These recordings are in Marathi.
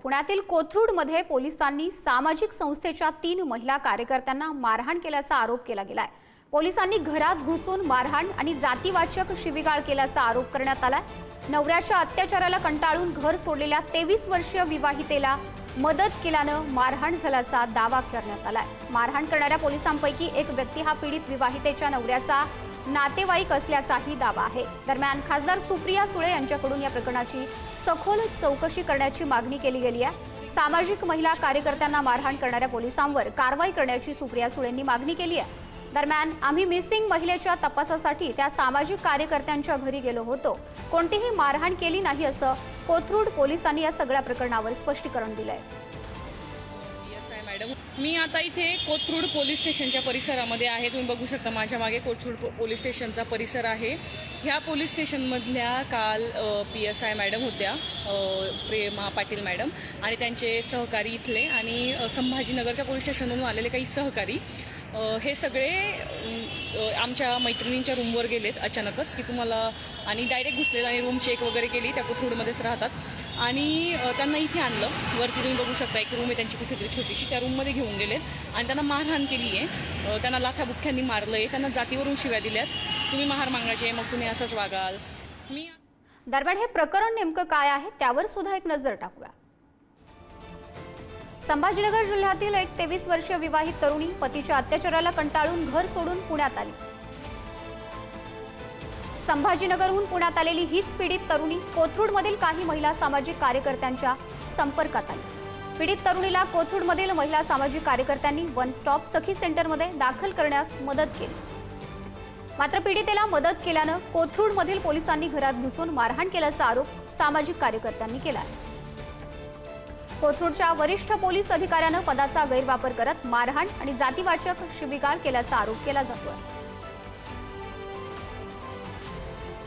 पुण्यातील कोथरूडमध्ये पोलिसांनी सामाजिक संस्थेच्या 3 महिला कार्यकर्त्यांना मारहाण केल्याचा आरोप केला गेलाय। पोलिसांनी घरात घुसून मारहाण आणि जातीवाचक शिवीगाळ केल्याचा आरोप करण्यात आलाय। नवऱ्याच्या अत्याचाराला कंटाळून घर सोडलेल्या 23 वर्षीय विवाहितेला मदत केल्यानं मारहाण झाल्याचा दावा करण्यात आलाय। मारहाण करणाऱ्या पोलिसांपैकी एक व्यक्ती हा पीडित विवाहितेच्या नवऱ्याचा नातेवाईक असल्याचाही दावा आहे। दरम्यान खासदार सुप्रिया सुळे यांच्याकडून या प्रकरणाची सखोल चौकशी करण्याची मागणी केली गेली आहे। सामाजिक महिला कार्यकर्त्यांना मारहाण करणाऱ्या पोलिसांवर कारवाई करण्याची सुप्रिया सुळेंनी मागणी केली आहे। दरम्यान आम्ही मिसिंग महिलेच्या तपासासाठी त्या सामाजिक कार्यकर्त्यांच्या घरी गेलो होतो, कोणतीही मारहाण केली नाही असं कोथरूड पोलिसांनी या सगळ्या प्रकरणावर स्पष्टीकरण दिलंय। मॅडम, मी आता इथे कोथरूड पोलीस स्टेशनच्या परिसरामध्ये आहे। तुम्ही बघू शकता माझ्या मागे कोथरूड पोलीस स्टेशनचा परिसर आहे। ह्या पोलीस स्टेशनमधल्या काल PSI मॅडम होत्या, प्रेमा पाटील मॅडम, आणि त्यांचे सहकारी इथले आणि संभाजीनगरच्या पोलीस स्टेशनमधून आलेले काही सहकारी हे सगळे आमच्या मैत्रिणींच्या रूमवर गेलेत अचानकच, की तुम्हाला, आणि डायरेक्ट घुसलेत आणि रूम चेक वगैरे केली। त्या कोथरूडमध्येच राहतात आणि त्यांना इथे आणलं। वरती तुम्ही बघू शकता एक रूम आहे त्यांची कुठेतरी छोटीशी, त्या रूममध्ये घेऊन गेलेत आणि त्यांना मारहाण केली आहे। त्यांना लाथाबुक्क्यांनी मारलं आहे, त्यांना जातीवरून शिव्या दिल्यात, तुम्ही महार मागायचे मग तुम्ही असंच वागाल। दरम्यान हे प्रकरण नेमकं काय आहे त्यावर सुद्धा एक नजर टाकूया। संभाजीनगर जिल्ह्यातील एक 23 वर्षीय विवाहित तरुणी पतीच्या अत्याचाराला कंटाळून घर सोडून पुण्यात आली। संभाजीनगरहून पुण्यात आलेली हीच पीडित तरुणी कोथरूडमधील काही महिला सामाजिक कार्यकर्त्यांच्या संपर्कात आली। पीडित तरुणीला कोथरूडमधील महिला सामाजिक कार्यकर्त्यांनी वन स्टॉप सखी सेंटरमध्ये दाखल करण्यास मदत केली। मात्र पीडितेला मदत केल्यानं कोथरूडमधील पोलिसांनी घरात घुसून मारहाण केल्याचा आरोप सामाजिक कार्यकर्त्यांनी केला आहे। कोथरूडच्या वरिष्ठ पोलीस अधिकाऱ्यानं पदाचा गैरवापर करत मारहाण आणि जातीवाचक शिवीगाळ केल्याचा आरोप केला जातोय।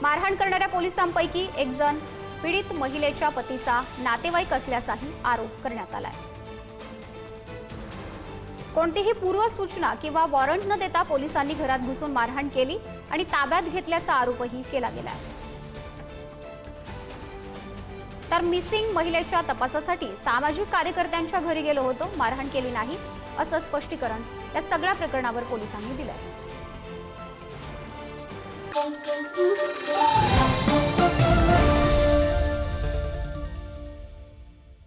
मारहाण करणाऱ्या पोलिसांपैकी एक जण पीडित महिलेच्या पतीचा नातेवाईक असल्याचाही आरोप करण्यात आलाय। कोणतीही पूर्वसूचना किंवा वॉरंट न देता पोलिसांनी घरात घुसून मारहाण केली आणि ताब्यात घेतल्याचा आरोपही केला गेलाय। तर मिसिंग महिलेच्या तपासासाठी सामाजिक कार्यकर्त्यांच्या घरी गेलो होतो, मारहाण केली नाही असं स्पष्टीकरण या सगळ्या प्रकरणावर पोलिसांनी दिलंय।